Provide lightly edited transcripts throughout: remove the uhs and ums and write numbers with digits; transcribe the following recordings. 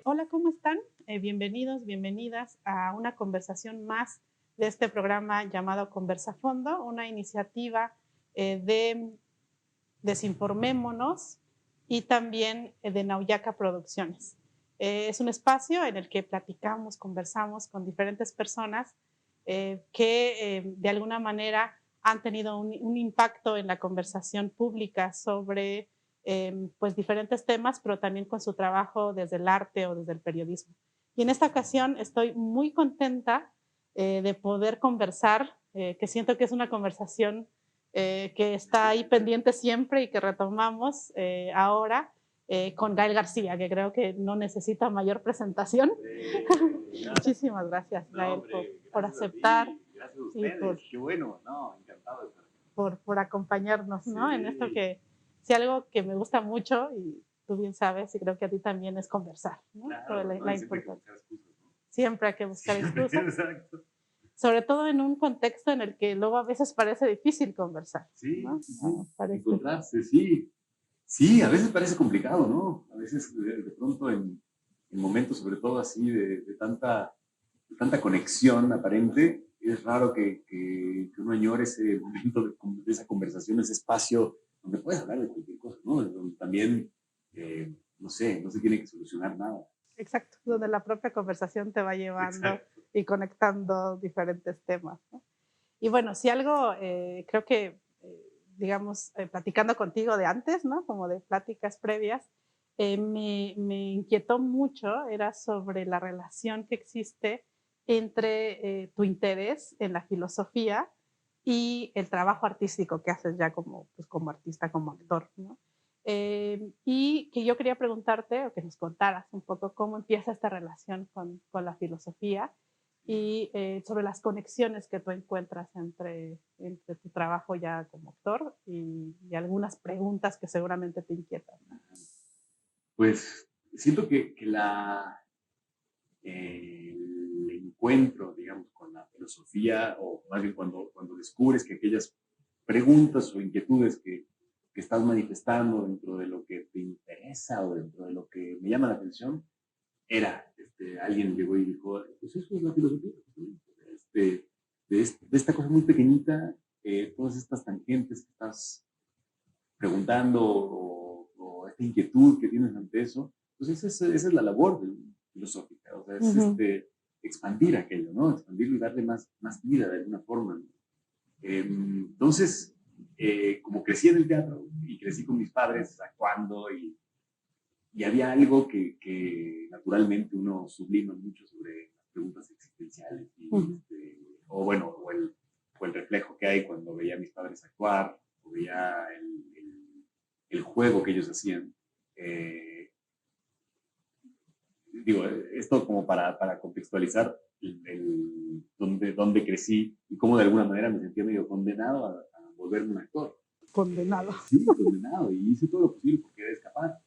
Hola, ¿cómo están? Bienvenidos, bienvenidas a una conversación más de este programa llamado Conversa Fondo, una iniciativa de Desinformémonos y también de Nauyaca Producciones. Es un espacio en el que platicamos, conversamos con diferentes personas que de alguna manera han tenido un impacto en la conversación pública sobre pues diferentes temas, pero también con su trabajo desde el arte o desde el periodismo. Y en esta ocasión estoy muy contenta de poder conversar, que siento que es una conversación que está ahí pendiente siempre y que retomamos ahora con Gael García, que creo que no necesita mayor presentación. Muchísimas gracias, Gael, por aceptar. Gracias a ustedes, qué bueno, no, encantado de estar aquí. Por acompañarnos, ¿no? Sí. En esto que, si algo que me gusta mucho, y tú bien sabes, y creo que a ti también, es conversar, ¿no? Claro, La siempre hay que importancia. buscar excusas, ¿no? Siempre hay que buscar Siempre, excusas. exacto. Sobre todo en un contexto en el que luego a veces parece difícil conversar, Sí, ¿no? sí, sí. Parece. Encontrarse, sí. Sí, a veces parece complicado, ¿no? A veces de pronto en momentos, sobre todo así, de tanta conexión aparente, es raro que uno añore ese momento de esa conversación, ese espacio donde puedes hablar de cualquier cosa, ¿no? Donde también, no se tiene que solucionar nada. Exacto, donde la propia conversación te va llevando. Exacto. Y conectando diferentes temas, ¿no? Y bueno, si algo, creo que, digamos, platicando contigo de antes, ¿no? Como de pláticas previas, me inquietó mucho, era sobre la relación que existe entre tu interés en la filosofía y el trabajo artístico que haces ya como, pues, como artista, como actor, ¿no? Y que yo quería preguntarte o que nos contaras un poco cómo empieza esta relación con la filosofía y sobre las conexiones que tú encuentras entre tu trabajo ya como actor y algunas preguntas que seguramente te inquietan, ¿no? Pues siento el encuentro, digamos, con la filosofía, o más bien cuando descubres que aquellas preguntas o inquietudes que estás manifestando dentro de lo que te interesa o dentro de lo que me llama la atención, alguien llegó y dijo, pues eso es la filosofía, de esta cosa muy pequeñita, todas estas tangentes que estás preguntando o esta inquietud que tienes ante eso, pues esa es la labor filosófica, o sea, es expandir aquello, ¿no? Expandirlo y darle más vida de alguna forma, ¿no? Entonces, como crecí en el teatro y crecí con mis padres actuando y había algo que naturalmente uno sublima mucho sobre las preguntas existenciales o el reflejo que hay cuando veía a mis padres actuar o veía el juego que ellos hacían. Digo, esto como para contextualizar dónde crecí y cómo de alguna manera me sentía medio condenado a volverme un actor. Condenado. Sí, condenado, y hice todo lo posible por querer escapar.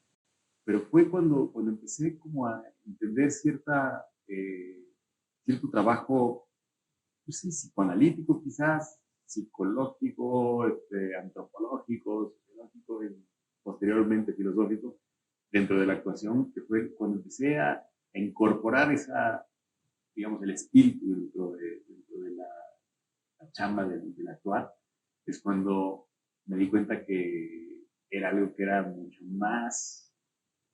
Pero fue cuando empecé como a entender cierto trabajo, no sé, psicoanalítico quizás, psicológico, antropológico, sociológico y posteriormente filosófico dentro de la actuación, que fue cuando empecé a incorporar digamos, el espíritu dentro de la chamba del actuar, es cuando me di cuenta que era algo que era mucho más,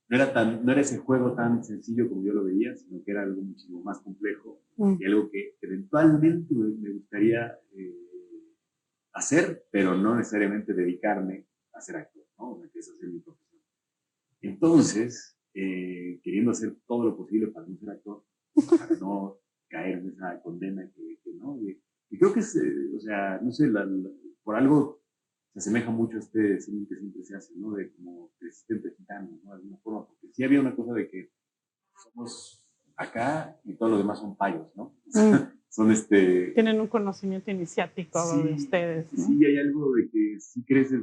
no era ese juego tan sencillo como yo lo veía, sino que era algo muchísimo más complejo y algo que eventualmente me gustaría hacer, pero no necesariamente dedicarme a ser actor, ¿no? O sea, que esa es mi profesión. Entonces, queriendo hacer todo lo posible para no ser actor, para no caer en esa condena que no. Y creo que es, o sea, no sé, por algo se asemeja mucho a este cine que siempre se hace, ¿no? De como resistente gitano, ¿no? De alguna forma, porque sí había una cosa de que somos acá y todo lo demás son payos, ¿no? Son Tienen un conocimiento iniciático sí, de ustedes, ¿no? Sí, hay algo de que sí creces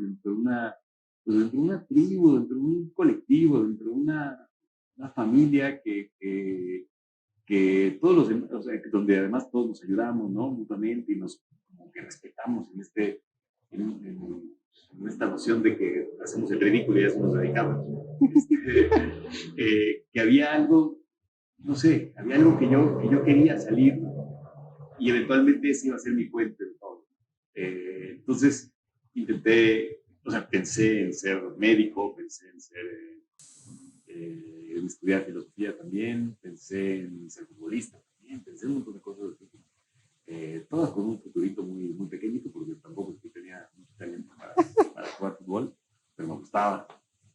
pues dentro de una tribu, dentro de un colectivo, dentro de una familia que todos los demás, o sea, donde además todos nos ayudamos, ¿no? Mutuamente y nos como que respetamos en esta noción de que hacemos el ridículo y a eso nos dedicamos. Que había algo no sé, había algo que yo quería salir y eventualmente ese iba a ser mi puente de todo. Entonces intenté, o sea, pensé en ser médico, pensé en ser, en estudiar filosofía también, pensé en ser futbolista también, pensé en un montón de cosas así. Todas con un futurito muy, muy pequeñito, porque tampoco es que tenía mucho talento para jugar fútbol, pero me gustaba.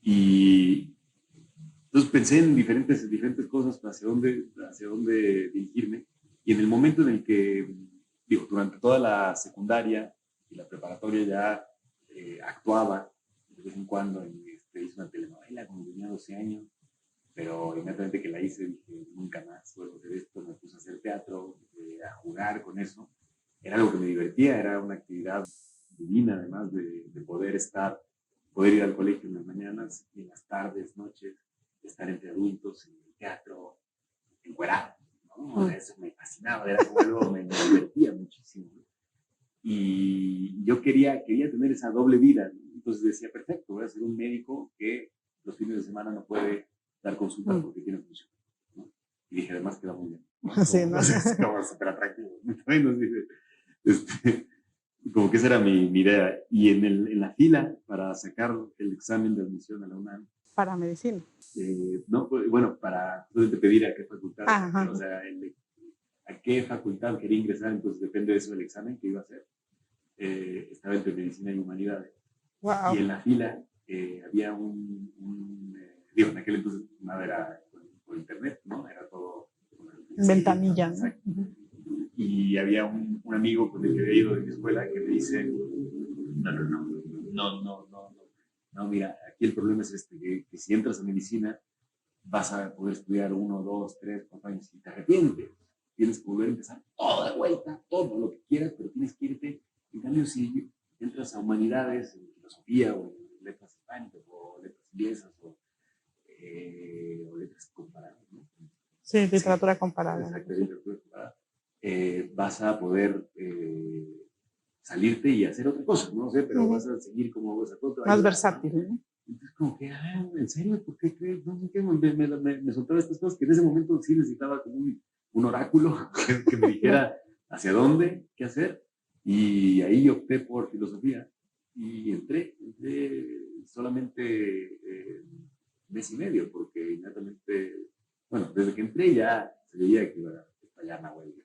Y entonces pensé en diferentes cosas hacia dónde dirigirme. Y en el momento en el que, digo, durante toda la secundaria y la preparatoria ya actuaba de vez en cuando, hice una telenovela cuando tenía 12 años, pero inmediatamente que la hice dije, nunca más vuelvo a hacer esto, me puse a hacer teatro, a jugar con eso. Era algo que me divertía, era una actividad divina además de poder ir al colegio en las mañanas y en las tardes, noches, estar entre adultos en el teatro, encuerado, ¿no? O sea, eso me fascinaba, era como algo, me divertía muchísimo. Y yo quería tener esa doble vida, ¿no? Entonces decía, perfecto, voy a ser un médico que los fines de semana no puede dar consultas porque tiene función, ¿no? Y dije, además queda muy bien, ¿no? Sí, ¿no? Es como súper atractivo. Bueno, como que esa era mi idea. Y en la fila para sacar el examen de admisión a la UNAM, Para medicina. no, bueno, para pedir a qué facultad, Ajá. o sea, a qué facultad quería ingresar, entonces depende de eso del examen que iba a hacer. Estaba entre medicina y humanidades. Wow. Y en la fila había digo, en aquel entonces nada era por internet, ¿no? Era todo Ventanilla, ¿no? Y había un amigo con el que había ido de mi escuela que me dice, no, mira, aquí el problema es que si entras a medicina vas a poder estudiar 1, 2, 3, 4 años y te arrepientes. Tienes que volver a empezar todo de vuelta, todo lo que quieras, pero tienes que irte. En cambio, si entras a humanidades, en filosofía o en letras hispánicas o letras inglesas o letras comparadas, ¿no? Sí, literatura comparada. Exacto, literatura comparada. Vas a poder salirte y hacer otra cosa, no sé, pero vas a seguir como esa cosa. Más versátil, ¿no? Entonces, como que, ¿en serio? ¿Por qué crees? No sé qué, me soltaba estas cosas que en ese momento sí necesitaba como un oráculo que me dijera hacia dónde, qué hacer. Y ahí opté por filosofía y entré solamente mes y medio, porque inmediatamente, bueno, desde que entré ya se veía que iba a estallar la huelga.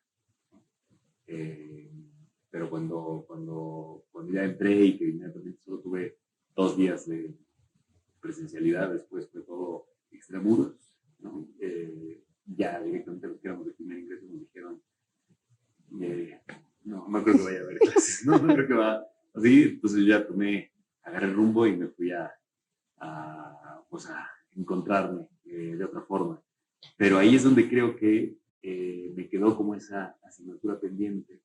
Pero cuando ya entré y que inmediatamente solo tuve 2 días de presencialidad, después fue todo extramuros, ¿no? Ya directamente los que éramos de primer ingreso nos dijeron, no creo que vaya a haber clases, no creo que va así, entonces ya agarré el rumbo y me fui pues a encontrarme de otra forma. Pero ahí es donde creo que me quedó como esa asignatura pendiente.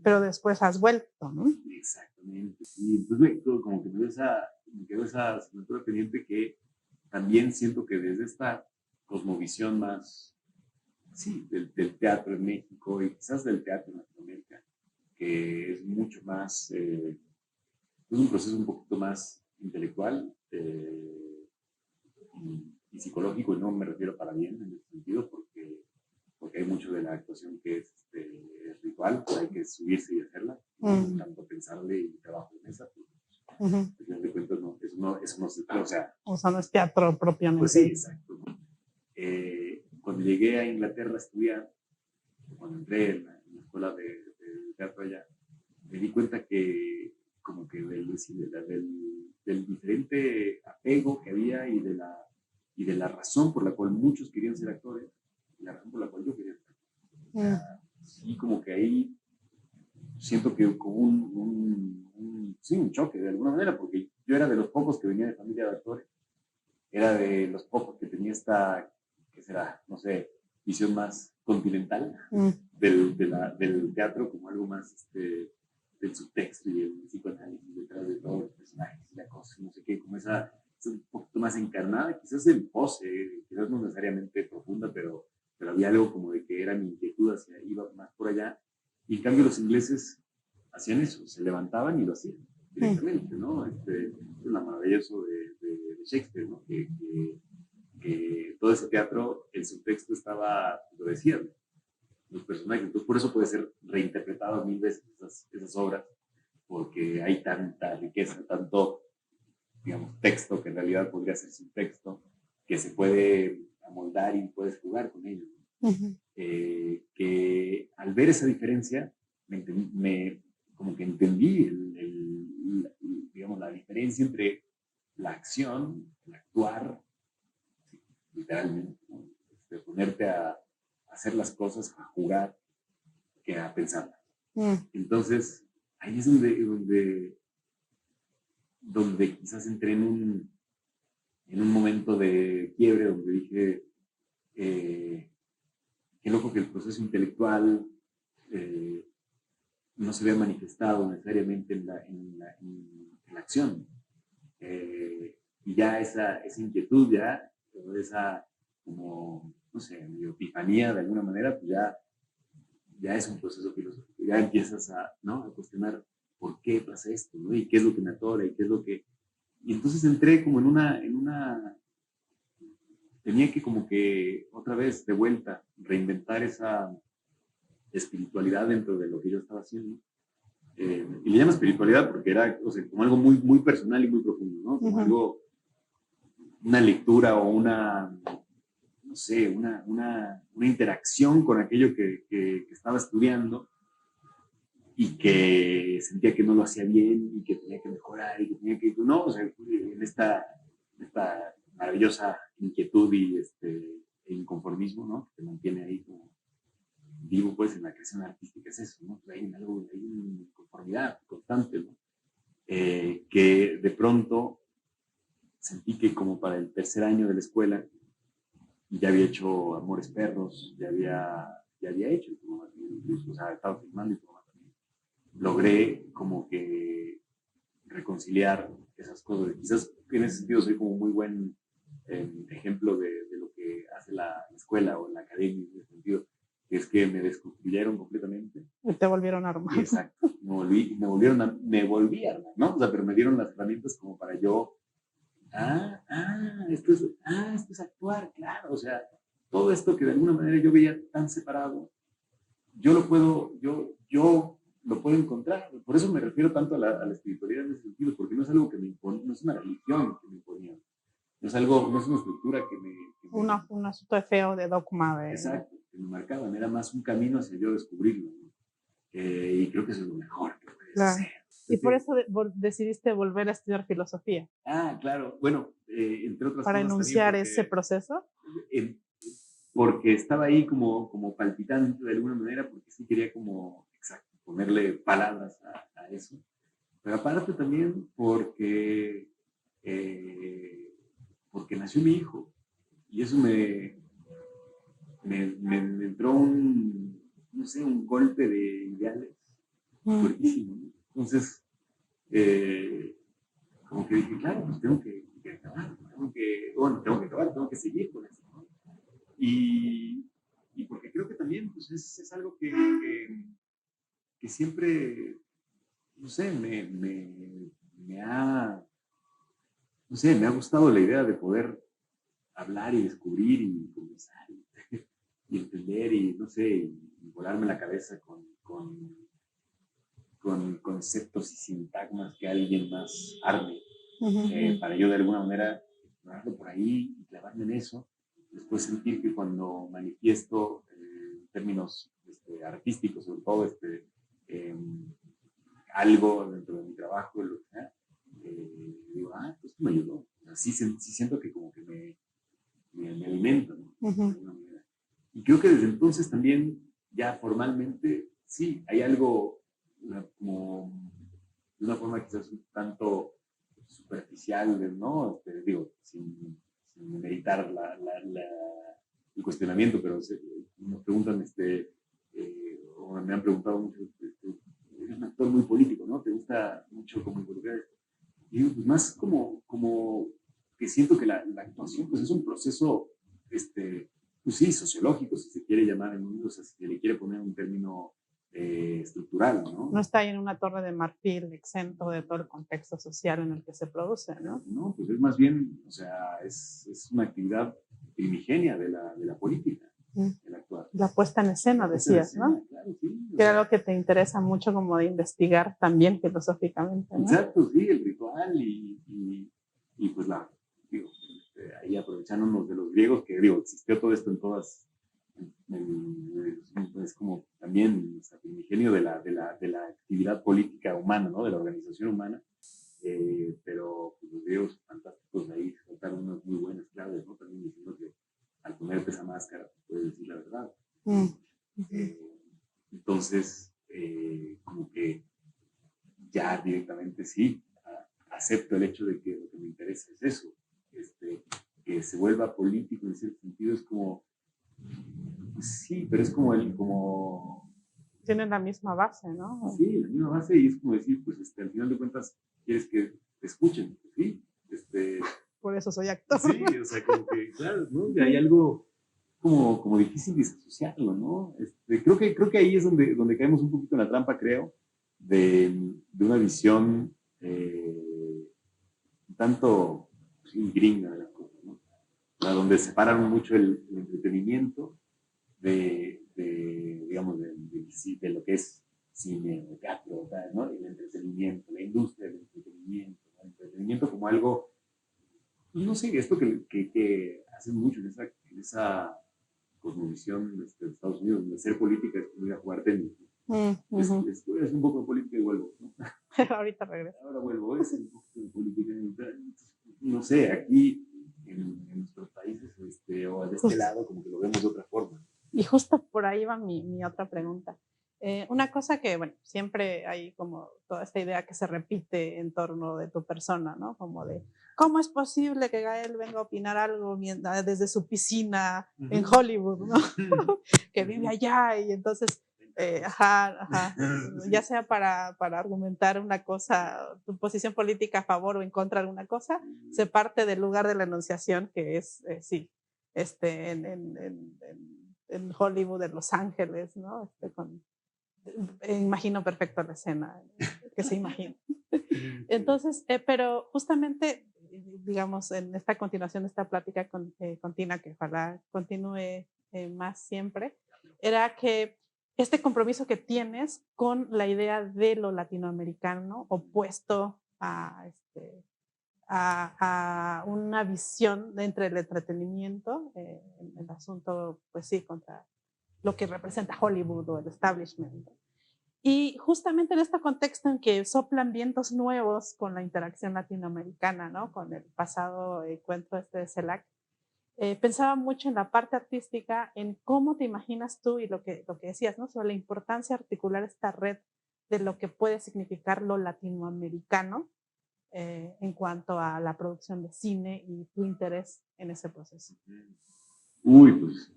Pero después has vuelto, ¿no? Exactamente, sí. Entonces como que me quedó esa asignatura pendiente que también siento que desde esta cosmovisión más, sí, del teatro en México y quizás del teatro en Latinoamérica, que es mucho más, es un proceso un poquito más intelectual y psicológico, y no me refiero para bien en ese sentido, porque hay mucho de la actuación que es ritual, hay que subirse y hacerla, no tanto pensarle y trabajo en esa. Al final de cuentas, eso no se o sea, no es teatro propiamente. Pues sí, exacto. Cuando llegué a Inglaterra a estudiar, cuando entré en la escuela de teatro allá, me di cuenta que como que del diferente apego que había y de la razón por la cual muchos querían ser actores, y la razón por la cual yo quería ser actor. Sí, como que ahí siento que como un choque de alguna manera, porque yo era de los pocos que venía de familia de actores, era de los pocos que tenía esta, ¿qué será? No sé, visión más continental del teatro, como algo más del subtexto y el psicoanálisis detrás de todos los personajes y la cosa, no sé qué, como esa un poquito más encarnada, quizás en pose, quizás no necesariamente profunda, pero había algo como de que era mi inquietud iba más por allá. Y en cambio los ingleses hacían eso, se levantaban y lo hacían directamente, ¿no? Es la maravilloso de Shakespeare, ¿no? Que que todo ese teatro, el subtexto estaba, lo decía, los personajes. Entonces, por eso puede ser reinterpretado 1000 veces esas obras, porque hay tanta riqueza, tanto, digamos, texto que en realidad podría ser subtexto, que se puede amoldar y puedes jugar con ellos. Que al ver esa diferencia, como que entendí digamos, la diferencia entre la acción, el actuar, literalmente, ¿no? Ponerte a hacer las cosas, a jugar, que a pensar. Entonces, ahí es donde quizás entré en un momento de quiebre, donde dije, qué loco que el proceso intelectual no se vea manifestado necesariamente en la acción. Y ya esa inquietud, esa como, no sé, epifanía de alguna manera, pues ya es un proceso filosófico. Ya empiezas ¿no? a cuestionar por qué pasa esto, ¿no? Y qué es lo que me atora, y qué es lo que... Y entonces entré como en una tenía que como que otra vez de vuelta reinventar esa espiritualidad dentro de lo que yo estaba haciendo. Y le llamo espiritualidad porque era, o sea, como algo muy, muy personal y muy profundo, ¿no? Como algo, una lectura o no sé, una interacción con aquello que estaba estudiando y que sentía que no lo hacía bien y que tenía que mejorar y que tenía que, no, o sea, en esta maravillosa inquietud e inconformismo, ¿no? Que te mantiene ahí como vivo, pues, en la creación artística, es eso, ¿no? Hay una inconformidad constante, ¿no? Que de pronto sentí que como para el tercer año de la escuela ya había hecho Amores Perros, ya había hecho, incluso, o sea, estaba filmando y todo también. Logré como que reconciliar esas cosas. Quizás en ese sentido soy como muy buen ejemplo de lo que hace la escuela o la academia en ese sentido, que es que me desconstruyeron completamente. Y te volvieron a armar. Exacto. Me volví a armar, ¿no? O sea, pero me dieron las herramientas como para yo, esto es actuar, claro. O sea, todo esto que de alguna manera yo veía tan separado, yo lo puedo encontrar. Por eso me refiero tanto a la espiritualidad en ese sentido, porque no es algo que me impone, no es una religión que me imponía, no es una estructura que me un asunto de feo, de dogma. Exacto, que me marcaban, era más un camino hacia yo descubrirlo, ¿no? Y creo que eso es lo mejor que puedes hacer. Y por eso decidiste volver a estudiar filosofía. Claro, bueno, entre otras para cosas. Para enunciar ese proceso. Porque estaba ahí como palpitante de alguna manera, porque sí quería como, exacto, ponerle palabras a eso. Pero aparte también porque nació mi hijo. Y eso me entró no sé, un golpe de ideales fuertísimo, ¿no? Entonces, como que dije, claro, pues tengo que acabar, tengo que seguir con eso, ¿no? Y porque creo que también pues es algo que siempre, no sé, me ha gustado la idea de poder hablar y descubrir y conversar y entender y, no sé, y volarme la cabeza con conceptos y sintagmas que alguien más arme, para yo de alguna manera explorarlo por ahí y clavarme en eso. Después sentir que cuando manifiesto términos artísticos, sobre todo algo dentro de mi trabajo, lo que sea, digo, pues esto me ayudó. O sea, sí siento que como que me alimenta, ¿no? De alguna manera. Y creo que desde entonces también, ya formalmente, sí, hay algo como de una forma quizás un tanto superficial, ¿no? Digo, sin meditar el cuestionamiento, pero nos preguntan, o me han preguntado mucho, eres un actor muy político, ¿no? ¿Te gusta mucho como involucrar esto? Y digo, pues más como que siento que la actuación pues es un proceso, pues sí, sociológico, si se quiere llamar, o sea, si se le quiere poner un término estructural, ¿no? No está ahí en una torre de marfil exento de todo el contexto social en el que se produce, ¿no? No, pues es más bien, o sea, es una actividad primigenia de la política, el actuar. La puesta en escena, decías, ¿no? Claro, sí. Que era algo que te interesa mucho como de investigar también filosóficamente, ¿no? Exacto, sí, el ritual y pues digo, ahí aprovechándonos de los griegos, que digo, existió todo esto en todas, es como también el primigenio de la actividad política humana, ¿no? De la organización humana, pero pues, los griegos fantásticos ahí contaron unas muy buenas claves, ¿no? También diciendo que al ponerte esa máscara puedes decir la verdad. Entonces, como que ya directamente sí, acepto el hecho de que lo que me interesa es eso, que se vuelva político en cierto sentido es como, pues sí, pero es como... Tienen la misma base, ¿no? Sí, la misma base y es como decir, pues al final de cuentas quieres que te escuchen, ¿sí? Por eso soy actor. Sí, o sea, como que, claro, ¿no? Y hay algo como difícil disociarlo, ¿no? Creo que ahí es donde caemos un poquito en la trampa, creo, de una visión un tanto sí, gringa de las cosas, ¿no? Donde separan mucho el entretenimiento digamos, de lo que es cine, teatro, ¿no? El entretenimiento, la industria del entretenimiento, ¿no? El entretenimiento como algo, pues no sé, esto que hacen mucho en esa cosmovisión de Estados Unidos, donde hacer política es como ir a jugar tenis. Es un poco de política y vuelvo, ¿no? Ahorita regreso. Ahora vuelvo, es un poco de política. No sé, aquí en nuestros países o de este lado como que lo vemos de otra forma. Y justo por ahí va mi otra pregunta. Una cosa que, bueno, siempre hay como toda esta idea que se repite en torno de tu persona, ¿no? Como de, ¿cómo es posible que Gael venga a opinar algo desde su piscina en Hollywood, ¿no? Que vive allá y entonces, ya sea para argumentar una cosa, tu posición política a favor o en contra de alguna cosa, se parte del lugar de la enunciación que es, sí, en Hollywood, en Los Ángeles, ¿no? Imagino perfecto la escena que se imagina. Entonces, pero justamente, digamos, en esta continuación de esta plática con Tina, que ojalá continúe más siempre, era que este compromiso que tienes con la idea de lo latinoamericano opuesto a una visión entre el entretenimiento, el asunto, pues sí, contra lo que representa Hollywood o el establishment. Y justamente en este contexto en que soplan vientos nuevos con la interacción latinoamericana, ¿no? Con el pasado encuentro de CELAC, pensaba mucho en la parte artística, en cómo te imaginas tú y lo que decías, ¿no? Sobre la importancia de articular esta red de lo que puede significar lo latinoamericano en cuanto a la producción de cine y tu interés en ese proceso. Uy, pues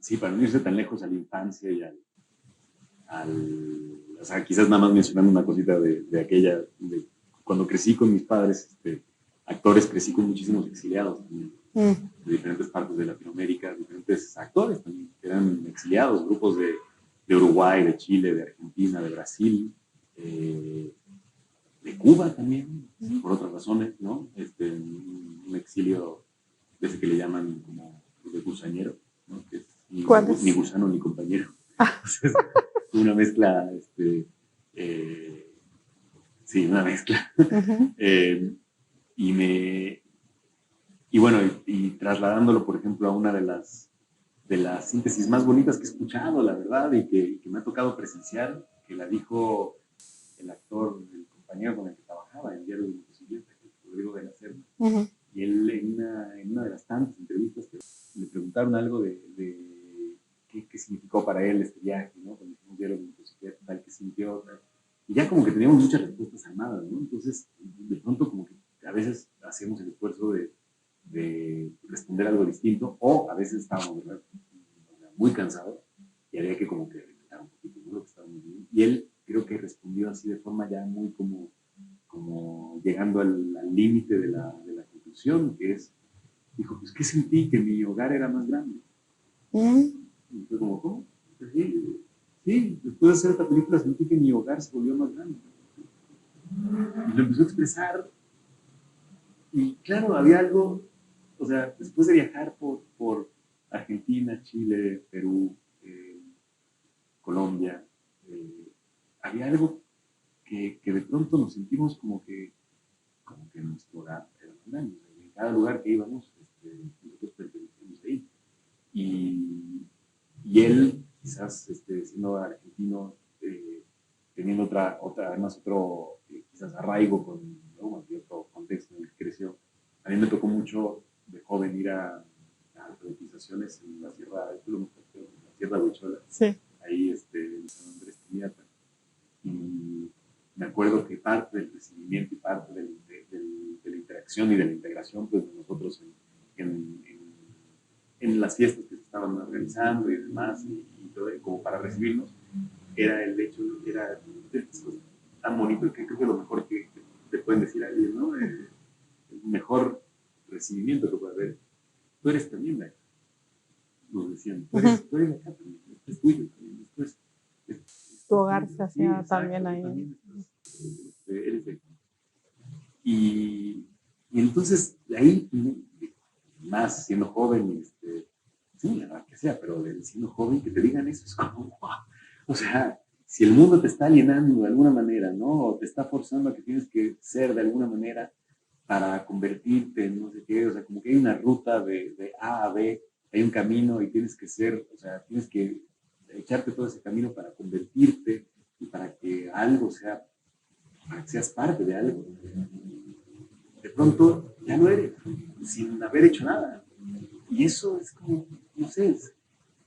sí, para no irse tan lejos a la infancia y o sea, quizás nada más mencionando una cosita de aquella, de cuando crecí con mis padres, actores, crecí con muchísimos exiliados también, de diferentes partes de Latinoamérica, diferentes actores también, que eran exiliados, grupos de Uruguay, de Chile, de Argentina, de Brasil, de Cuba también, por otras razones, ¿no? Un exilio de ese que le llaman como de gusanero, ¿no? Que es ni gusano ni compañero. Entonces, una mezcla, sí, una mezcla. Y bueno, y trasladándolo, por ejemplo, a una de las síntesis más bonitas que he escuchado, la verdad, y que me ha tocado presenciar, que la dijo el actor, el compañero con el que trabajaba en el Diario de Motocicleta, Rodrigo de la Serna. Y él, en una de las tantas entrevistas, que le preguntaron algo de qué significó para él este viaje, ¿no? Cuando hicimos Diario de Motocicleta, tal, qué sintió, tal. Y ya como que teníamos muchas respuestas armadas, ¿no? Entonces, de pronto como que a veces hacemos el esfuerzo de responder algo distinto, o a veces estábamos, ¿verdad?, muy cansados y había que como que reventar un poquito, ¿no?, lo que estábamos viendo. Y él creo que respondió así de forma ya muy como llegando al límite de la conclusión, que es, dijo, pues, ¿qué sentí? Que mi hogar era más grande. Y fue como, ¿cómo? Sí, después de hacer esta película sentí que mi hogar se volvió más grande. Y lo empezó a expresar. Y claro, había algo o sea, después de viajar por Argentina, Chile, Perú, Colombia, había algo que de pronto nos sentimos como que nuestro hogar era Tanzania. En cada lugar que íbamos, nosotros pertenecíamos ahí. Y él, quizás siendo argentino, teniendo además otro quizás arraigo ¿no? Y otro contexto en el que creció. A mí me tocó mucho de joven ir a alfabetizaciones en la Sierra, la Sierra de Huichola, Sí. ahí en San Andrés Tiniata. Y me acuerdo que parte del recibimiento y parte de la interacción y de la integración pues, de nosotros en las fiestas que se estaban organizando y demás, y todo, como para recibirnos, era el hecho, era tan bonito que creo que lo mejor que te pueden decir a alguien, ¿no? El mejor recibimiento que puede haber. Tú eres también de acá, nos decían, tú eres de acá también, esto es tuyo también, Tu hogar se hacía sí, también ahí. También eres de aquí. Y entonces, de ahí, más siendo joven, sí, la verdad que sea, pero siendo joven, que te digan eso es como, wow. O sea, si el mundo te está alienando de alguna manera, ¿no? O te está forzando a que tienes que ser de alguna manera para convertirte en no sé qué, o sea, como que hay una ruta de A a B, hay un camino y tienes que ser, o sea, tienes que echarte todo ese camino para convertirte y para que algo sea, para que seas parte de algo. De pronto ya lo eres, sin haber hecho nada. Y eso es como, no sé,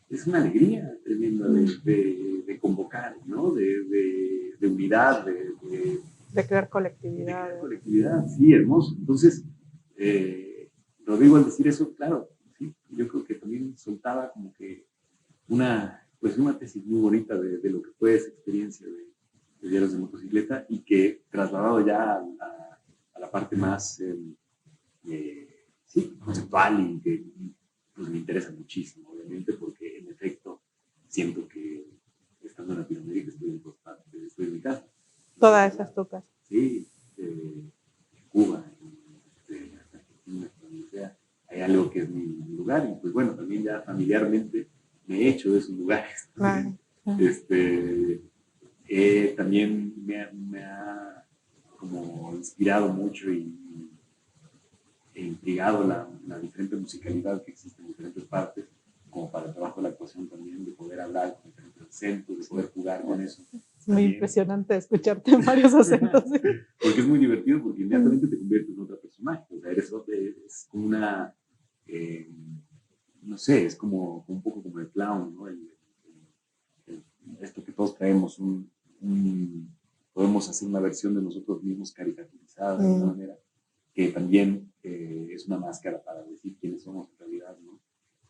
es una alegría tremenda de convocar, ¿no? De unidad, de crear colectividad. De crear colectividad, sí, hermoso. Entonces, Rodrigo al decir eso, claro, sí, yo creo que también soltaba como que pues una tesis muy bonita de lo que fue esa experiencia de diarios de motocicleta y que trasladado ya a la parte más sí, conceptual y que pues, me interesa muchísimo, obviamente, porque en efecto siento que estando en Latinoamérica estoy en todas partes, estoy en mi casa. Toda esa es tu casa. Sí, Cuba, Argentina, donde sea, hay algo que es mi lugar y pues bueno, también ya familiarmente me he hecho de esos lugares. Claro. También me ha como inspirado mucho e intrigado la diferente musicalidad que existe en diferentes partes, como para el trabajo de la actuación también, de poder hablar con diferentes acentos, de poder jugar con eso. Es muy impresionante escucharte en varios acentos. ¿Sí? Porque es muy divertido, porque inmediatamente te conviertes en otro personaje. O sea, es como una, no sé, es como un poco como el clown, ¿no? Esto que todos traemos, podemos hacer una versión de nosotros mismos caricaturizada de alguna manera, que también es una máscara para decir quiénes somos en realidad, ¿no?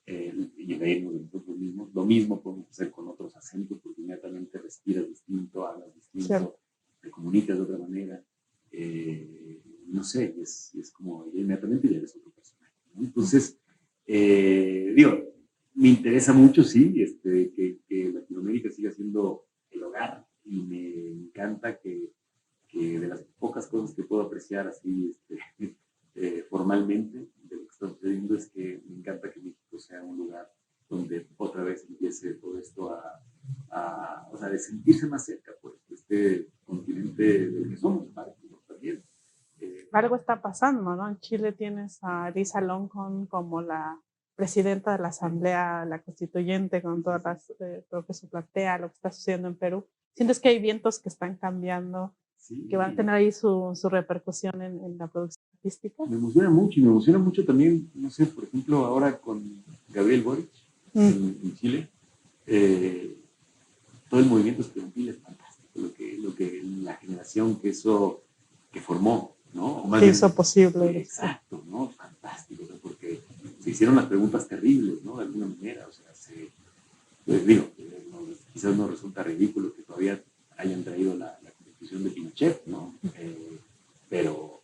Y reírnos de nosotros mismos. Lo mismo podemos hacer con otros acentos, porque inmediatamente respiras distinto, hablas distinto, te comunicas de otra manera. No sé, es como inmediatamente ya eres otro personaje, ¿no? Entonces, digo, me interesa mucho, sí, que Latinoamérica siga siendo el hogar y me encanta que de las pocas cosas que puedo apreciar así formalmente de lo que está sucediendo es que me encanta que México sea un lugar donde otra vez empiece todo esto o sea, de sentirse más cerca, pues, de este continente del que somos, ¿no? También. Algo está pasando, ¿no? En Chile tienes a Elisa Loncón como la presidenta de la Asamblea, la constituyente, con todas las, lo que se plantea, lo que está sucediendo en Perú. ¿Sientes que hay vientos que están cambiando, sí, que van a tener ahí su repercusión en la producción artística? Me emociona mucho y me emociona mucho también, no sé, por ejemplo, ahora con Gabriel Boric en Chile, todo el movimiento estudiantil es fantástico, lo que la generación que formó, ¿no? Que hizo posible. Exacto, ¿no? Fantástico, ¿no? Porque se hicieron las preguntas terribles, ¿no? De alguna manera, o sea, pues digo, quizás nos resulta ridículo que todavía hayan traído la constitución de Pinochet, ¿no? Pero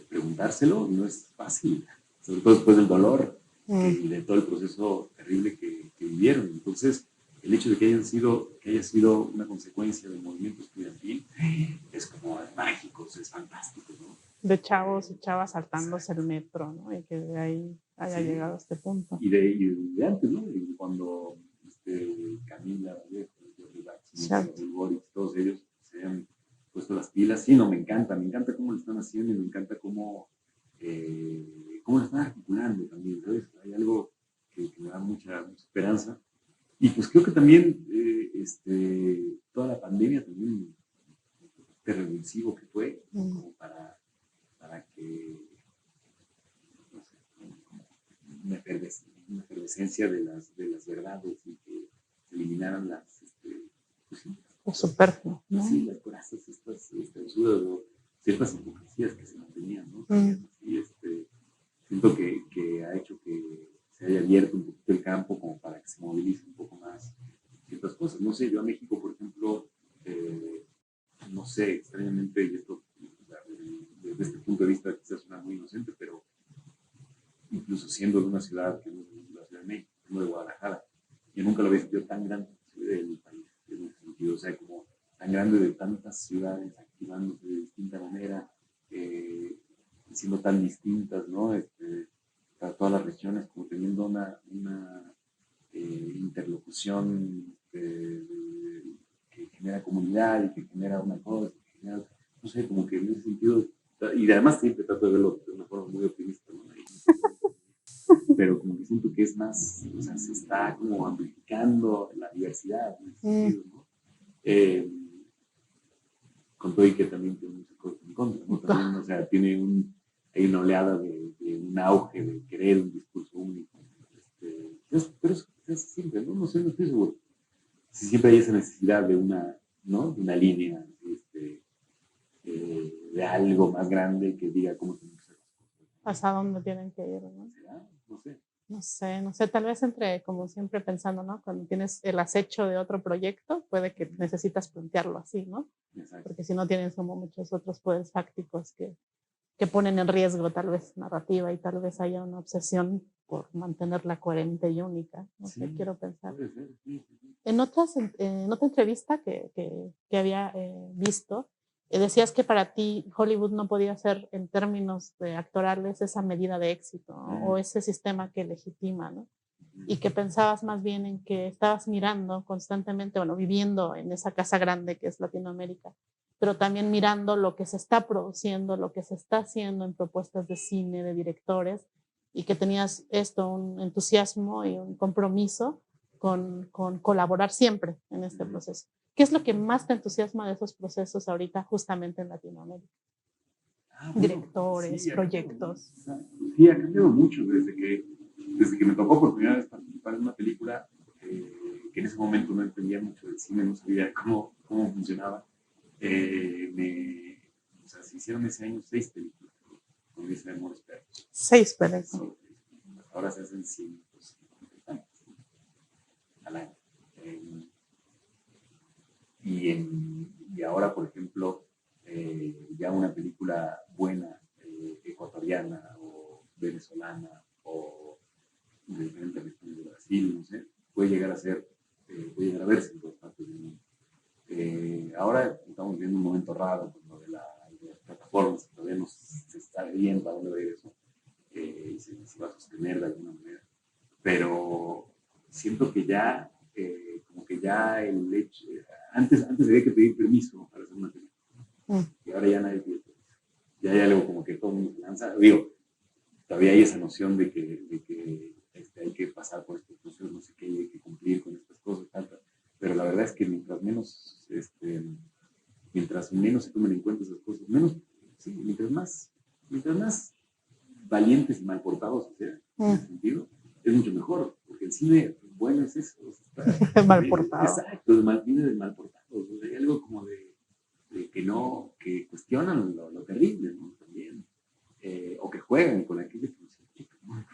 preguntárselo no es fácil, sobre todo después del dolor y de todo el proceso terrible que vivieron. Entonces, el hecho de que haya sido una consecuencia del movimiento estudiantil es como mágico, es fantástico, ¿no? De chavos y chavas saltándose el metro, ¿no? Y que de ahí haya Sí. llegado a este punto. Y de antes, ¿no? Y cuando Camila Vallejo, Jordi Bachis, Boris, todos ellos se han puesto las pilas. Sí, no, me encanta cómo lo están haciendo y me encanta cómo lo están articulando también, ¿sabes? Hay algo que me da mucha esperanza. Y pues creo que también toda la pandemia también de revulsivo que fue, como para que, no sé, una efervescencia de las verdades y que se eliminaran pues sí, O superfluo, ¿no? Sí, las corazas, estas absurdas o ciertas hipocresías que se mantenían, ¿no? Y siento que ha hecho que se haya abierto un poquito el campo como para que se movilice un poco más ciertas cosas. No sé, yo a México, por ejemplo, no sé, extrañamente, y esto desde este punto de vista quizás suena muy inocente, pero incluso siendo de una ciudad que no es la Ciudad de México, no de Guadalajara, yo nunca lo había sentido tan grande del país, en ese sentido, o sea, como tan grande de tantas ciudades activándose de distinta manera, siendo tan distintas, ¿no? Para todas las regiones, como teniendo una interlocución que genera comunidad y que genera una cosa, que genera, no sé, como que en ese sentido, y además siempre trato de verlo de una forma muy optimista, ¿no? Pero como que siento que es más, o sea, se está como amplificando la diversidad en ese sentido, ¿no? Con todo y que también tiene muchas cosas en contra, ¿no? También, o sea, hay una oleada de un auge de querer un discurso único. Pero es siempre, ¿no? No sé, no estoy seguro. Si siempre hay esa necesidad de ¿no? De una línea, de algo más grande que diga cómo tenemos que hacer las cosas. ¿Hasta dónde tienen que ir, no? ¿Será? No sé. No sé, tal vez entre, como siempre pensando, ¿no? Cuando tienes el acecho de otro proyecto, puede que necesitas plantearlo así, ¿no? Exacto. Porque si no tienes como muchos otros poderes fácticos que ponen en riesgo tal vez narrativa y tal vez haya una obsesión por mantenerla coherente y única, no sé, quiero pensar. Puede ser, sí. En otra entrevista que había visto, decías que para ti Hollywood no podía ser en términos actorales esa medida de éxito, ¿no? O ese sistema que legitima, ¿no? Y que pensabas más bien en que estabas mirando constantemente, bueno, viviendo en esa casa grande que es Latinoamérica, pero también mirando lo que se está produciendo, lo que se está haciendo en propuestas de cine, de directores, y que tenías un entusiasmo y un compromiso con colaborar siempre en este proceso. ¿Qué es lo que más te entusiasma de esos procesos ahorita justamente en Latinoamérica? Bueno, directores, sí, proyectos. Sí, ha cambiado mucho desde que me tocó por primera vez participar en una película que en ese momento no entendía mucho del cine, no sabía cómo funcionaba. O sea, se hicieron ese año 6 películas con ese Amores Perros. 6 películas. Ahora se hacen 150 al año. Y ahora, por ejemplo, ya una película buena, ecuatoriana o venezolana o de diferentes regiones de Brasil, no sé, puede llegar a verse en todas partes del mundo. Ahora estamos viviendo un momento raro con lo de las plataformas, todavía no se está viendo para dónde va a ir eso, y se va a sostener de alguna manera. Pero siento que ya, como que ya el hecho, antes había que pedir permiso para hacer una película, y ahora ya nadie pide permiso. Ya hay algo como que todo el mundo se lanza, digo, todavía hay esa noción de que hay que pasar por estos procesos, no sé qué, hay que cumplir con estas cosas, pero la verdad es que mientras menos se tomen en cuenta esas cosas, mientras más valientes y mal portados sean, en ese sentido, es mucho mejor, porque el cine bueno es eso. Es mal portado. Exacto, viene de mal portado. Hay algo como de que cuestionan lo terrible, ¿no? También. O que juegan con aquello que nos implica, ¿no?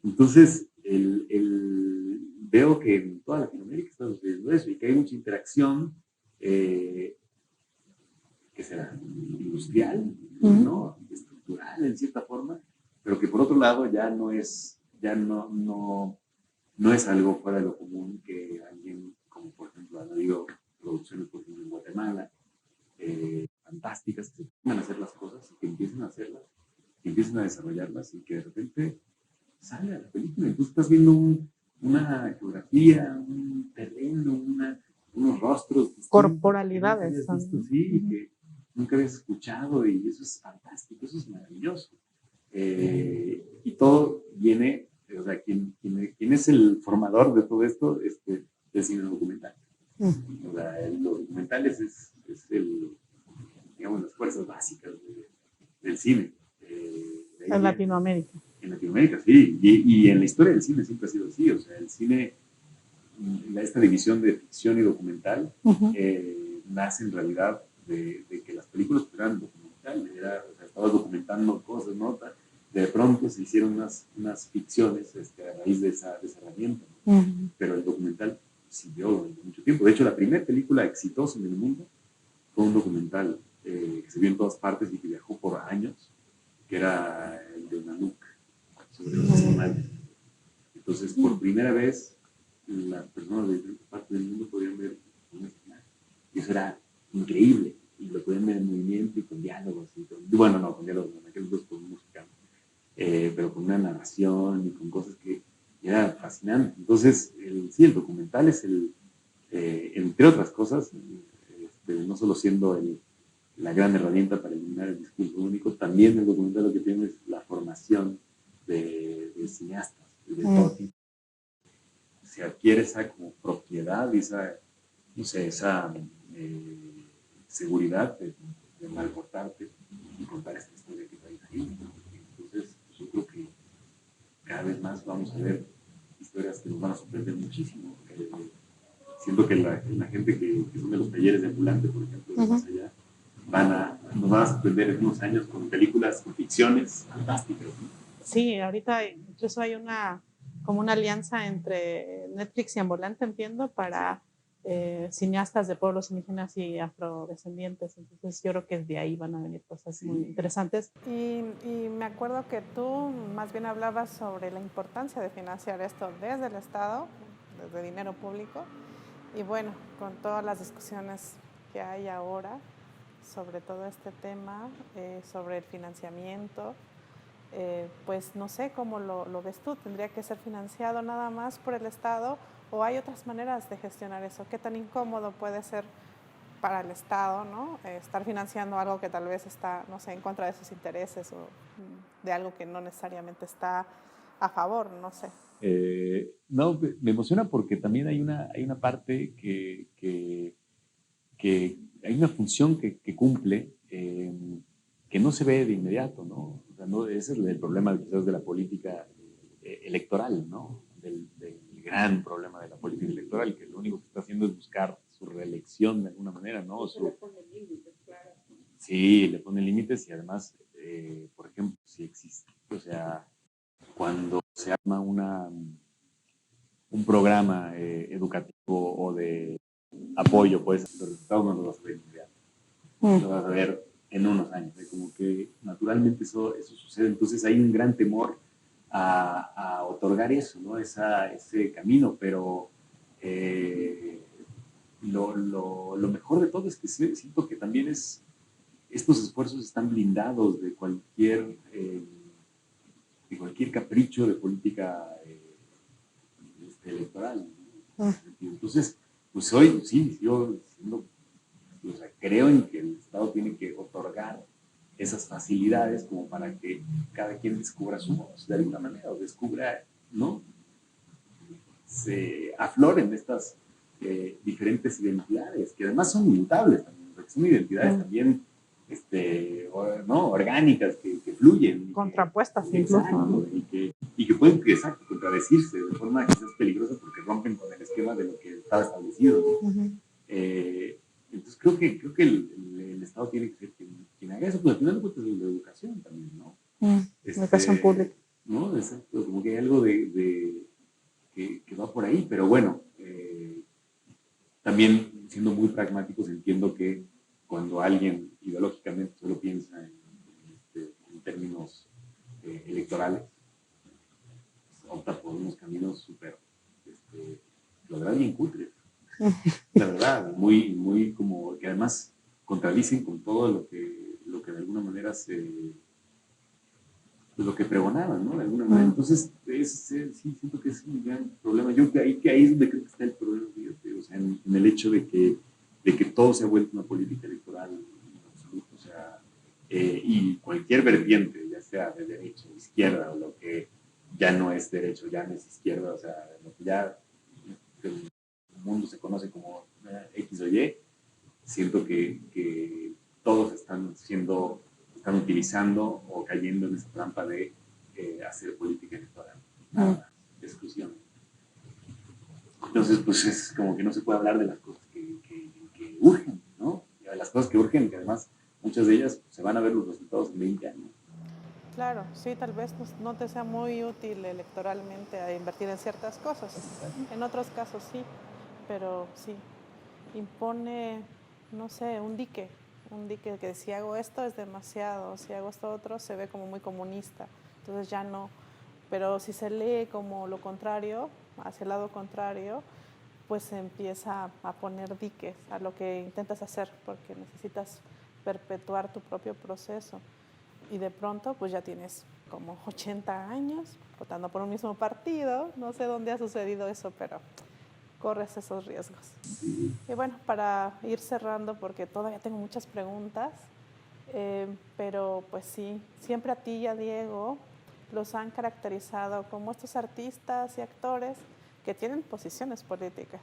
Entonces, veo que en toda Latinoamérica está sucediendo eso y que hay mucha interacción, que será industrial, ¿no? Estructural en cierta forma, pero que por otro lado ya no es algo fuera de lo común que alguien, como por ejemplo han habido producciones por ejemplo en Guatemala, fantásticas, que se pongan a hacer las cosas y que empiecen a hacerlas, que empiecen a desarrollarlas y que de repente sale a la película. Entonces estás viendo una geografía, un terreno, unos rostros Corporalidades. Que nunca habías visto, sí, que nunca habías escuchado, y eso es fantástico, eso es maravilloso. Y todo viene, o sea, ¿quién es el formador de todo esto? El cine documental. O sea, los documentales es el, digamos, las fuerzas básicas del cine. En Latinoamérica. En Latinoamérica, sí, y en la historia del cine siempre ha sido así. O sea, el cine, esta división de ficción y documental, nace en realidad de que las películas eran documentales, o sea, estabas documentando cosas, ¿no? De pronto se hicieron unas ficciones a raíz de esa herramienta, ¿no? Pero el documental siguió durante mucho tiempo. De hecho, la primera película exitosa en el mundo fue un documental que se vio en todas partes y que viajó por años, que era el de Nanook, sobre los animales. Entonces, por primera vez, las personas de diferentes partes del mundo podían ver un animal. Y eso era increíble. Y lo podían ver en movimiento y con diálogos. Bueno, no, con diálogos, no, aquel dos con música. Pero con una narración y con cosas que era fascinante. Entonces, sí, el documental es entre otras cosas, no solo siendo la gran herramienta para eliminar el discurso único, también el documental lo que tiene es la formación de cineastas, de todo tipo. Se adquiere esa como propiedad y esa, no sé, esa seguridad de malportarte y contar esta historia que traes ahí. Entonces, yo creo que cada vez más vamos a ver historias que nos van a sorprender muchísimo. Siento que la gente que son de los talleres de ambulante, por ejemplo, de más allá, nos van a sorprender en unos años con películas, con ficciones fantásticas, ¿no? Sí, ahorita incluso hay como una alianza entre Netflix y Ambulante, entiendo, para cineastas de pueblos indígenas y afrodescendientes. Entonces yo creo que de ahí van a venir cosas muy interesantes. Y me acuerdo que tú más bien hablabas sobre la importancia de financiar esto desde el Estado, desde dinero público. Y bueno, con todas las discusiones que hay ahora sobre todo este tema, sobre el financiamiento, pues no sé cómo lo ves tú. ¿Tendría que ser financiado nada más por el Estado o hay otras maneras de gestionar eso? ¿Qué tan incómodo puede ser para el Estado, ¿no? Estar financiando algo que tal vez está, no sé, en contra de sus intereses o de algo que no necesariamente está a favor, no sé? No, me emociona porque también hay una parte que hay una función que cumple que no se ve de inmediato, ¿no? O sea, ese es el problema quizás de la política electoral, ¿no? Del gran problema de la política electoral, que lo único que está haciendo es buscar su reelección de alguna manera, ¿no? Le pone límites, claro. Sí, le pone límites y además, por ejemplo, si existe, o sea, cuando se arma un programa educativo o de apoyo, pues los resultados no los vas a ver inmediato. Lo vas a ver en unos años. Como que naturalmente eso sucede. Entonces hay un gran temor a otorgar eso, ¿no? Ese camino, pero lo mejor de todo es que siento que también estos esfuerzos están blindados de cualquier capricho de política electoral, ¿no? Entonces, pues hoy sí, yo o sea, creo en que el Estado tiene que otorgar esas facilidades como para que cada quien descubra su voz de alguna manera, o descubra, ¿no? Se afloren estas diferentes identidades, que además son inmutables también, porque son identidades también ¿no? Orgánicas, que fluyen. Contrapuestas incluso. Exacto, y que pueden, exacto, contradecirse de forma quizás peligrosa porque rompen con el esquema de lo que estaba establecido, ¿no? Entonces creo que el Estado tiene que ser quien haga eso, pues al final de cuentas es la educación también, ¿no? Educación pública. ¿No? Exacto, como que hay algo que va por ahí, pero bueno, también siendo muy pragmáticos entiendo que cuando alguien ideológicamente solo piensa en términos electorales, opta por unos caminos súper, la verdad, bien cutres. La verdad, muy como, que además contradicen con todo lo que de alguna manera pues lo que pregonaban, ¿no? De alguna manera. Entonces, sí, siento que es un gran problema. Yo que ahí es donde creo que está el problema, fíjate, o sea, en el hecho de que todo se ha vuelto una política electoral en absoluto, o sea, y cualquier vertiente, ya sea de derecha o izquierda, o lo que ya no es derecho, ya no es izquierda, o sea, lo que ya el mundo se conoce como X o Y, siento que todos están utilizando o cayendo en esa trampa de hacer política electoral, nada más, exclusivamente. Entonces, pues es como que no se puede hablar de las cosas que urgen, ¿no? Y de las cosas que urgen, que además muchas de ellas pues, se van a ver los resultados en 20 años. Claro, sí, tal vez no te sea muy útil electoralmente a invertir en ciertas cosas. En otros casos sí, pero sí, impone, no sé, un dique que si hago esto es demasiado, si hago esto otro se ve como muy comunista, entonces ya no. Pero si se lee como lo contrario, hacia el lado contrario, pues se empieza a poner diques a lo que intentas hacer, porque necesitas perpetuar tu propio proceso. Y de pronto, pues ya tienes como 80 años votando por un mismo partido. No sé dónde ha sucedido eso, pero corres esos riesgos. Y bueno, para ir cerrando, porque todavía tengo muchas preguntas, pero pues sí, siempre a ti y a Diego los han caracterizado como estos artistas y actores que tienen posiciones políticas.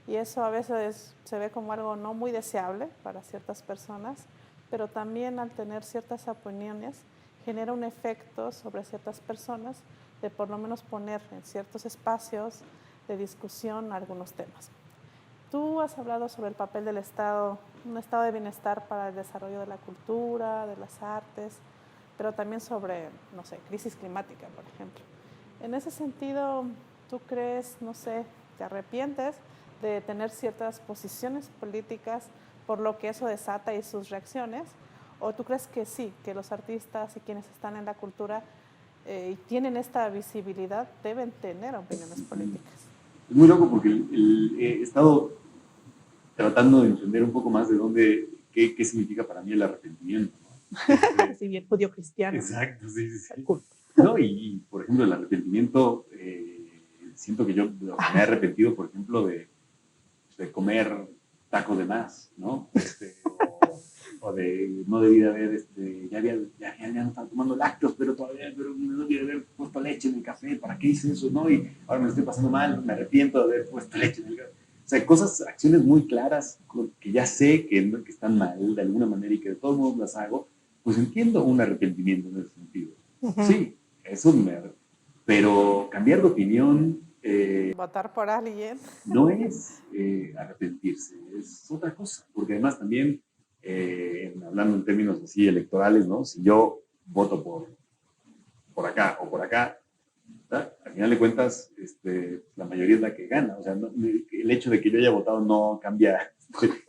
Y eso a veces se ve como algo no muy deseable para ciertas personas, pero también al tener ciertas opiniones genera un efecto sobre ciertas personas de por lo menos poner en ciertos espacios de discusión algunos temas. Tú has hablado sobre el papel del Estado, un estado de bienestar para el desarrollo de la cultura, de las artes, pero también sobre, no sé, crisis climática, por ejemplo. En ese sentido, ¿tú crees, no sé, te arrepientes de tener ciertas posiciones políticas por lo que eso desata y sus reacciones? ¿O tú crees que sí, que los artistas y quienes están en la cultura y tienen esta visibilidad deben tener opiniones políticas? Es muy loco porque he estado tratando de entender un poco más de qué significa para mí el arrepentimiento, ¿no? Sí, bien judío cristiano. Exacto, sí, sí, sí. ¿No? Por ejemplo, el arrepentimiento, siento que yo me he arrepentido, por ejemplo, de comer tacos de más, ¿no? O de no debí de haber, ya no estaba tomando lácteos, pero no debí de haber puesto leche en el café, ¿para qué hice eso, no? Y ahora me lo estoy pasando mal, me arrepiento de haber puesto leche en el café. O sea, acciones muy claras que ya sé que están mal de alguna manera y que de todos modos las hago, pues entiendo un arrepentimiento en ese sentido. Sí, eso pero cambiar de opinión, votar por alguien. no es arrepentirse, es otra cosa, porque además también, hablando en términos así electorales, ¿no? Si yo voto por acá o por acá, ¿verdad? Al final de cuentas, la mayoría es la que gana, o sea, el hecho de que yo haya votado no cambia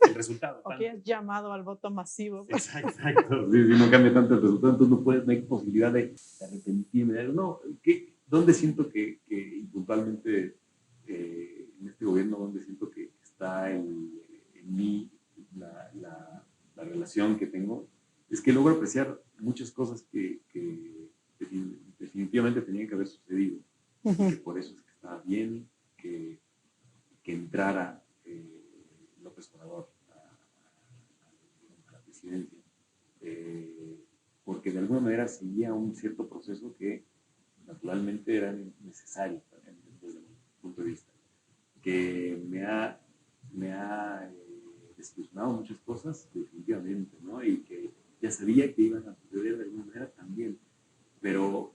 el resultado. O que has llamado al voto masivo. Exacto, sí, no cambia tanto el resultado, entonces no hay posibilidad de arrepentirme. No, ¿dónde siento que puntualmente en este gobierno, donde siento que está en mí la relación que tengo, es que logro apreciar muchas cosas que definitivamente tenían que haber sucedido. Que por eso es que estaba bien que entrara López Obrador a la presidencia, porque de alguna manera seguía un cierto proceso que naturalmente era necesario desde mi punto de vista, que me ha desilusionado muchas cosas, definitivamente, ¿no? Y que ya sabía que iban a suceder de alguna manera también, pero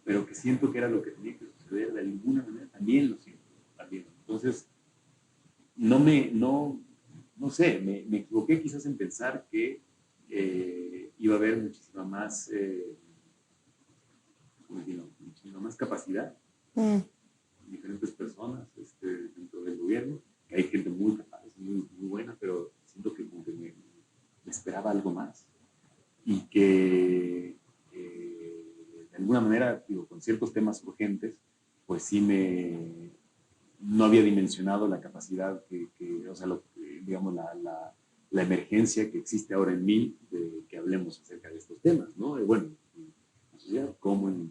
que siento que era lo que tenía que suceder de alguna manera, también lo siento, también. Entonces, no sé, me equivoqué quizás en pensar que iba a haber muchísima más muchísima más capacidad, diferentes personas dentro del gobierno, que hay gente muy capaz, muy buena, pero siento que como que me esperaba algo más y que de alguna manera, digo, con ciertos temas urgentes, pues sí no había dimensionado la capacidad o sea, digamos, la emergencia que existe ahora en mí de que hablemos acerca de estos temas, ¿no? Bueno, en la sociedad, como en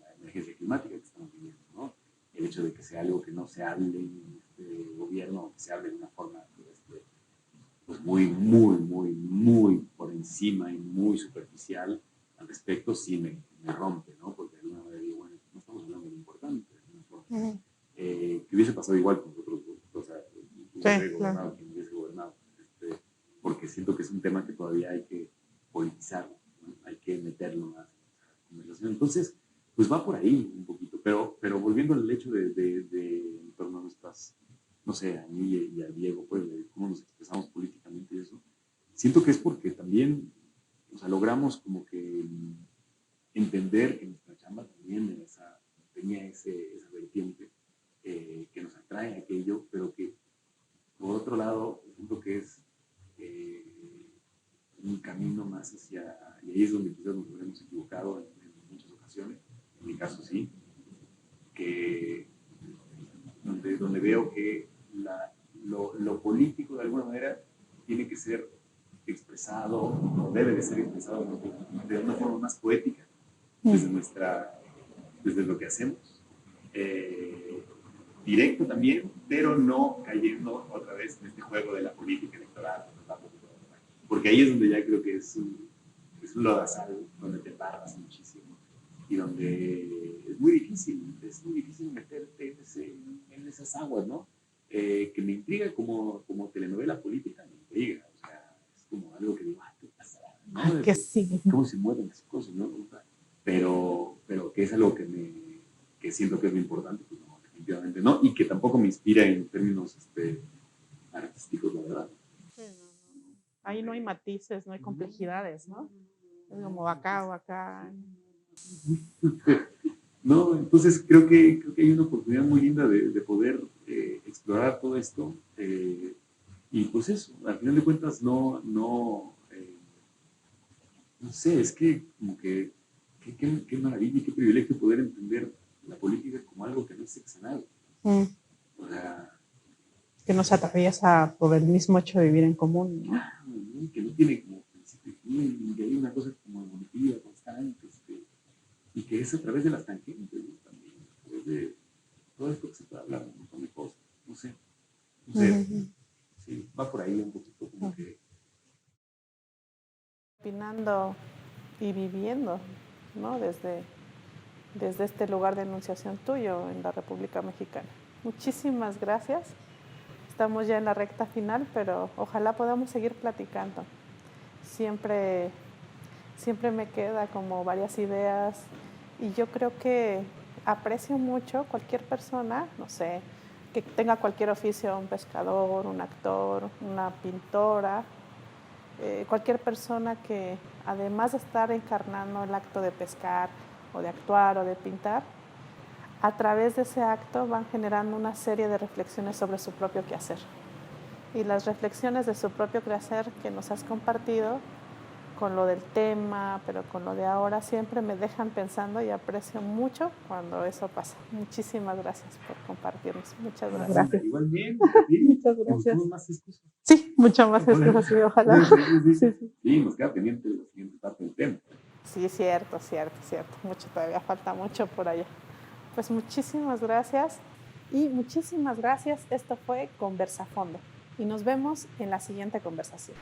la emergencia climática que estamos viviendo, ¿no? El hecho de que sea algo que no se hable en este gobierno, que se hable de una forma pues muy por encima y muy superficial al respecto, sí me rompe, ¿no? Porque de alguna manera digo, bueno, no estamos hablando de lo importante, de alguna forma. Que hubiese pasado igual con nosotros, o sea, hubiese gobernado quien hubiese gobernado, porque siento que es un tema que todavía hay que politizar, ¿no? Hay que meterlo más en la conversación. Entonces, pues va por ahí un poquito, pero volviendo al hecho de en torno a nuestras, no sé, a mí y a Diego, pues, de cómo nos expresamos políticamente y eso, siento que es porque también, o sea, logramos como que entender que nuestra chamba también tenía esa vertiente que nos atrae a aquello, pero que por otro lado, siento que es un camino más hacia, y ahí es donde quizás nos hemos equivocado en muchas ocasiones, en mi caso sí, que donde veo que lo político de alguna manera tiene que ser expresado, o debe de ser expresado de una forma más poética, desde lo que hacemos. Directo también, pero no cayendo otra vez en este juego de la política electoral, porque ahí es donde ya creo que es un lodazal, donde te barras muchísimo y donde es muy difícil meterte en esas aguas, ¿no? Que me intriga como telenovela política, me intriga, o sea, es como algo que digo, ¿qué pasará? ¿No? Que sí. ¿Cómo se mueven las cosas, no? Pero que es algo que siento que es muy importante, pues no, definitivamente no, y que tampoco me inspira en términos artísticos, la verdad. Ahí no hay matices, no hay complejidades, ¿no? Es como acá o acá. No, entonces creo que hay una oportunidad muy linda de poder explorar todo esto. Y pues eso, al final de cuentas no sé, es que como que qué maravilla y qué privilegio poder entender la política como algo que no es seccional. O sea, que nos atraviesa por el mismo hecho de vivir en común, ¿no? Que no tiene como principio y fin, que hay una cosa como evolutiva, constante, y que es a través de las tangentes, ¿no? También, a través de todo esto que se puede hablar, un montón de cosas, no sé, sí, va por ahí un poquito como que... Opinando y viviendo, ¿no? Desde este lugar de enunciación tuyo en la República Mexicana. Muchísimas gracias. Estamos ya en la recta final, pero ojalá podamos seguir platicando. Siempre me queda como varias ideas y yo creo que aprecio mucho cualquier persona, no sé, que tenga cualquier oficio, un pescador, un actor, una pintora, cualquier persona que además de estar encarnando el acto de pescar o de actuar o de pintar, a través de ese acto van generando una serie de reflexiones sobre su propio quehacer. Y las reflexiones de su propio quehacer que nos has compartido con lo del tema, pero con lo de ahora, siempre me dejan pensando y aprecio mucho cuando eso pasa. Muchísimas gracias por compartirnos. Muchas gracias. Igualmente, sí. Muchas gracias. Más excusas. Sí, mucho más excusas, sí, ojalá. Sí, nos queda pendiente la siguiente parte del tema. Sí, cierto. Mucho, todavía falta mucho por allá. Pues muchísimas gracias y muchísimas gracias. Esto fue Conversafondo y nos vemos en la siguiente conversación.